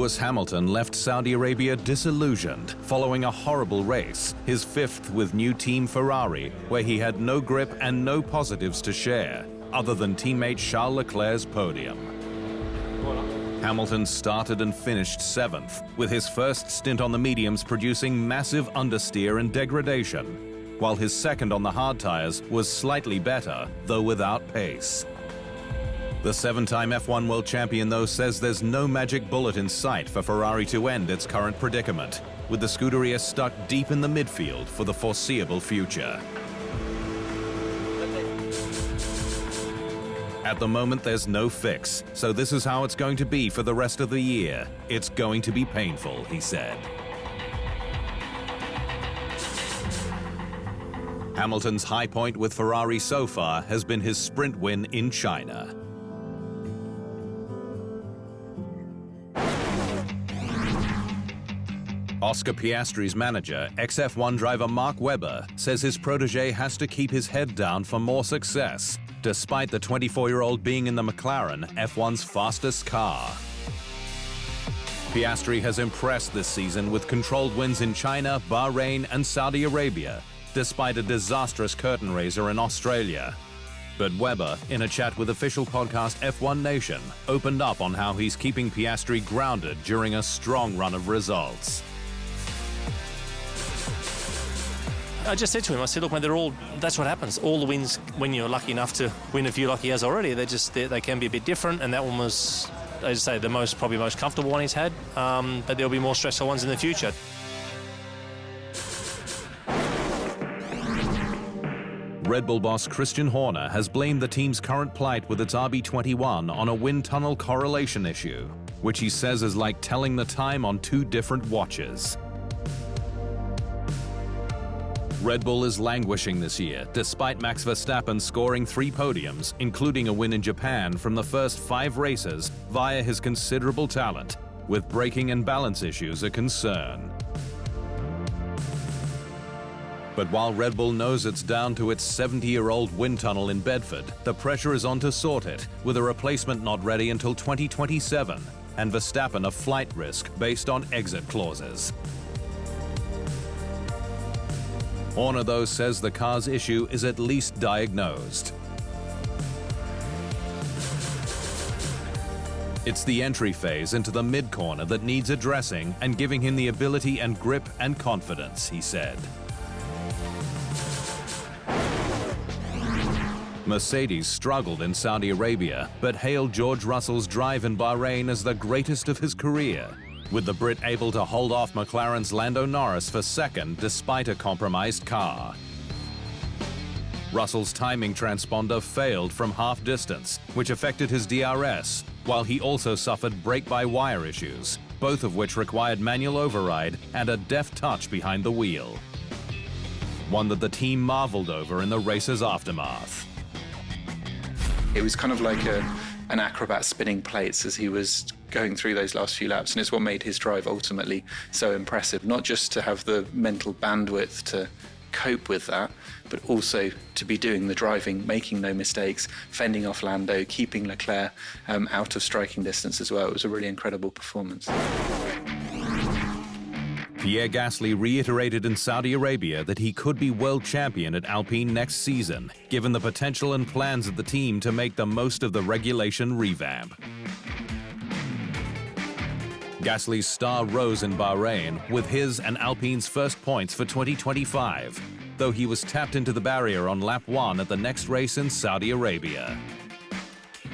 Lewis Hamilton left Saudi Arabia disillusioned following a horrible race, his fifth with new team Ferrari, where he had no grip and no positives to share, other than teammate Charles Leclerc's podium. Hamilton started and finished seventh, with his first stint on the mediums producing massive understeer and degradation, while his second on the hard tyres was slightly better, though without pace. The seven-time F1 World Champion, though, says there's no magic bullet in sight for Ferrari to end its current predicament, with the Scuderia stuck deep in the midfield for the foreseeable future. At the moment, there's no fix, so this is how it's going to be for the rest of the year. It's going to be painful, he said. Hamilton's high point with Ferrari so far has been his sprint win in China. Oscar Piastri's manager, ex-F1 driver Mark Webber, says his protege has to keep his head down for more success, despite the 24-year-old being in the McLaren, F1's fastest car. Piastri has impressed this season with controlled wins in China, Bahrain and Saudi Arabia, despite a disastrous curtain raiser in Australia. But Webber, in a chat with official podcast F1 Nation, opened up on how he's keeping Piastri grounded during a strong run of results. I just said to him, I said, look, man, that's what happens. All the wins, when you're lucky enough to win a few like he has already, they can be a bit different, and that one was, as I say, probably most comfortable one he's had, but there'll be more stressful ones in the future. Red Bull boss Christian Horner has blamed the team's current plight with its RB21 on a wind tunnel correlation issue, which he says is like telling the time on two different watches. Red Bull is languishing this year, despite Max Verstappen scoring 3 podiums, including a win in Japan from the first 5 races via his considerable talent, with braking and balance issues a concern. But while Red Bull knows it's down to its 70-year-old wind tunnel in Bedford, the pressure is on to sort it, with a replacement not ready until 2027, and Verstappen a flight risk based on exit clauses. Horner, though, says the car's issue is at least diagnosed. It's the entry phase into the mid-corner that needs addressing and giving him the ability and grip and confidence, he said. Mercedes struggled in Saudi Arabia, but hailed George Russell's drive in Bahrain as the greatest of his career, with the Brit able to hold off McLaren's Lando Norris for second despite a compromised car. Russell's timing transponder failed from half distance, which affected his DRS, while he also suffered brake-by-wire issues, both of which required manual override and a deft touch behind the wheel. One that the team marveled over in the race's aftermath. It was kind of like an acrobat spinning plates as he was going through those last few laps, and it's what made his drive ultimately so impressive. Not just to have the mental bandwidth to cope with that, but also to be doing the driving, making no mistakes, fending off Lando, keeping Leclerc out of striking distance as well. It was a really incredible performance. Pierre Gasly reiterated in Saudi Arabia that he could be world champion at Alpine next season, given the potential and plans of the team to make the most of the regulation revamp. Gasly's star rose in Bahrain with his and Alpine's first points for 2025, though he was tapped into the barrier on lap 1 at the next race in Saudi Arabia.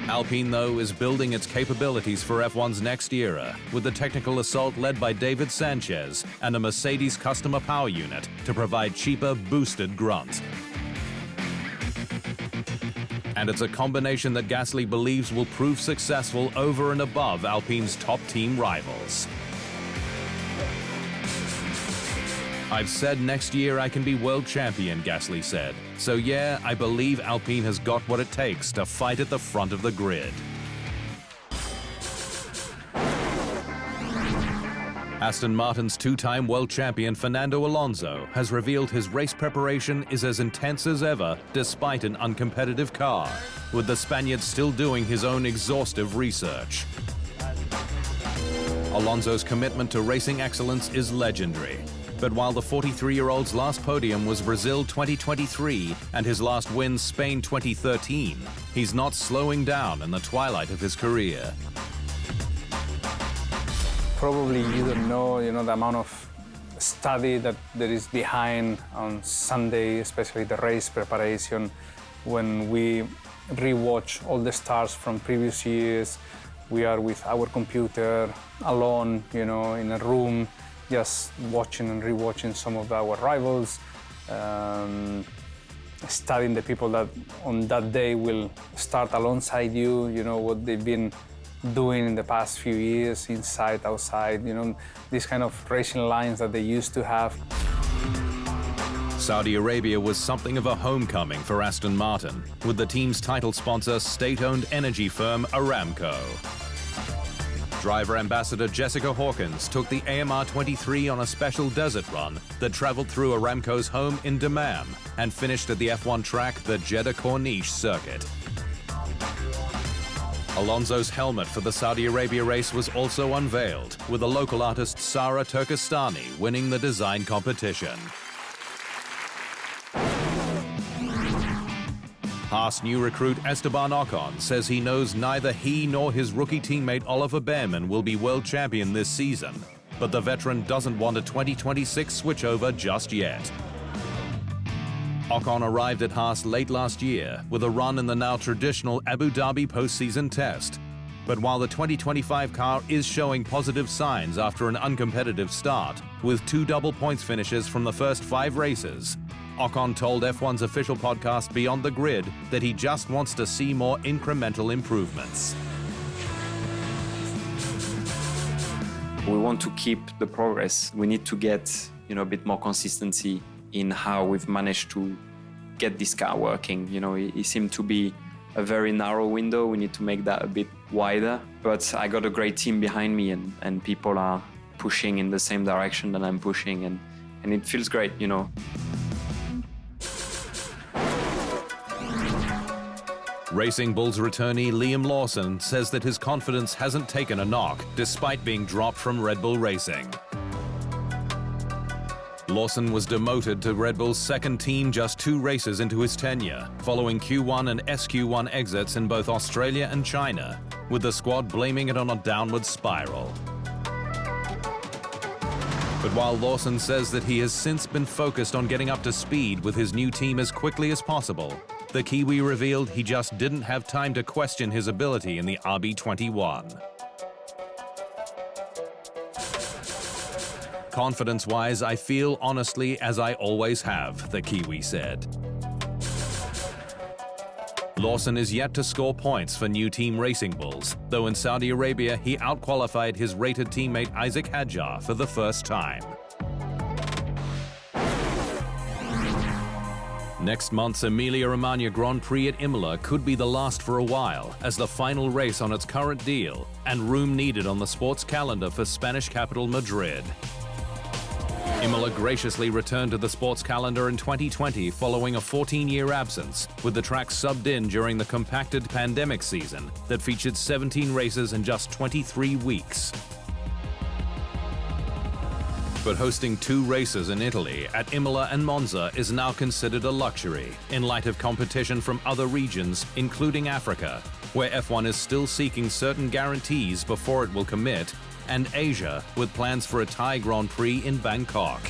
Alpine, though, is building its capabilities for F1's next era, with the technical assault led by David Sanchez and a Mercedes customer power unit to provide cheaper, boosted grunt. And it's a combination that Gasly believes will prove successful over and above Alpine's top team rivals. I've said next year I can be world champion, Gasly said. So yeah, I believe Alpine has got what it takes to fight at the front of the grid. Aston Martin's two-time world champion Fernando Alonso has revealed his race preparation is as intense as ever despite an uncompetitive car, with the Spaniard still doing his own exhaustive research. Alonso's commitment to racing excellence is legendary. But while the 43-year-old's last podium was Brazil 2023 and his last win Spain 2013, he's not slowing down in the twilight of his career. Probably you don't know, the amount of study that there is behind on Sunday, especially the race preparation, when we rewatch all the stars from previous years. We are with our computer, alone, in a room, just watching and rewatching some of our rivals, studying the people that on that day will start alongside you, what they've been doing in the past few years, inside, outside, these kind of racing lines that they used to have. Saudi Arabia was something of a homecoming for Aston Martin, with the team's title sponsor state-owned energy firm Aramco. Driver ambassador Jessica Hawkins took the AMR 23 on a special desert run that traveled through Aramco's home in Dammam and finished at the F1 track, the Jeddah Corniche circuit. Alonso's helmet for the Saudi Arabia race was also unveiled, with the local artist Sara Turkestani winning the design competition. Haas new recruit Esteban Ocon says he knows neither he nor his rookie teammate Oliver Behrman will be world champion this season, but the veteran doesn't want a 2026 switchover just yet. Ocon arrived at Haas late last year with a run in the now traditional Abu Dhabi postseason test. But while the 2025 car is showing positive signs after an uncompetitive start, with 2 double points finishes from the first 5 races, Ocon told F1's official podcast Beyond the Grid that he just wants to see more incremental improvements. We want to keep the progress. We need to get, a bit more consistency in how we've managed to get this car working. It seemed to be a very narrow window. We need to make that a bit wider. But I got a great team behind me, and people are pushing in the same direction that I'm pushing, and it feels great, Racing Bulls returnee Liam Lawson says that his confidence hasn't taken a knock despite being dropped from Red Bull Racing. Lawson was demoted to Red Bull's second team just 2 races into his tenure, following Q1 and SQ1 exits in both Australia and China, with the squad blaming it on a downward spiral. But while Lawson says that he has since been focused on getting up to speed with his new team as quickly as possible, the Kiwi revealed he just didn't have time to question his ability in the RB21. Confidence-wise, I feel honestly as I always have, the Kiwi said. Lawson is yet to score points for new team Racing Bulls, though in Saudi Arabia he outqualified his rated teammate Isaac Hadjar for the first time. Next month's Emilia-Romagna Grand Prix at Imola could be the last for a while, as the final race on its current deal, and room needed on the sports calendar for Spanish capital Madrid. Imola graciously returned to the sports calendar in 2020 following a 14-year absence, with the track subbed in during the compacted pandemic season that featured 17 races in just 23 weeks. But hosting 2 races in Italy at Imola and Monza is now considered a luxury in light of competition from other regions, including Africa, where F1 is still seeking certain guarantees before it will commit, and Asia, with plans for a Thai Grand Prix in Bangkok.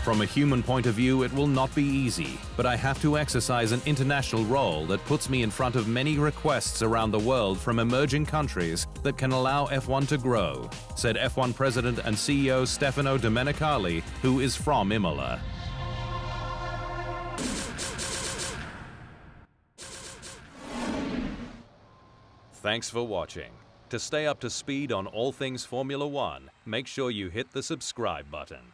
From a human point of view, it will not be easy, but I have to exercise an international role that puts me in front of many requests around the world from emerging countries that can allow F1 to grow, said F1 President and CEO Stefano Domenicali, who is from Imola. Thanks for watching. To stay up to speed on all things Formula One, make sure you hit the subscribe button.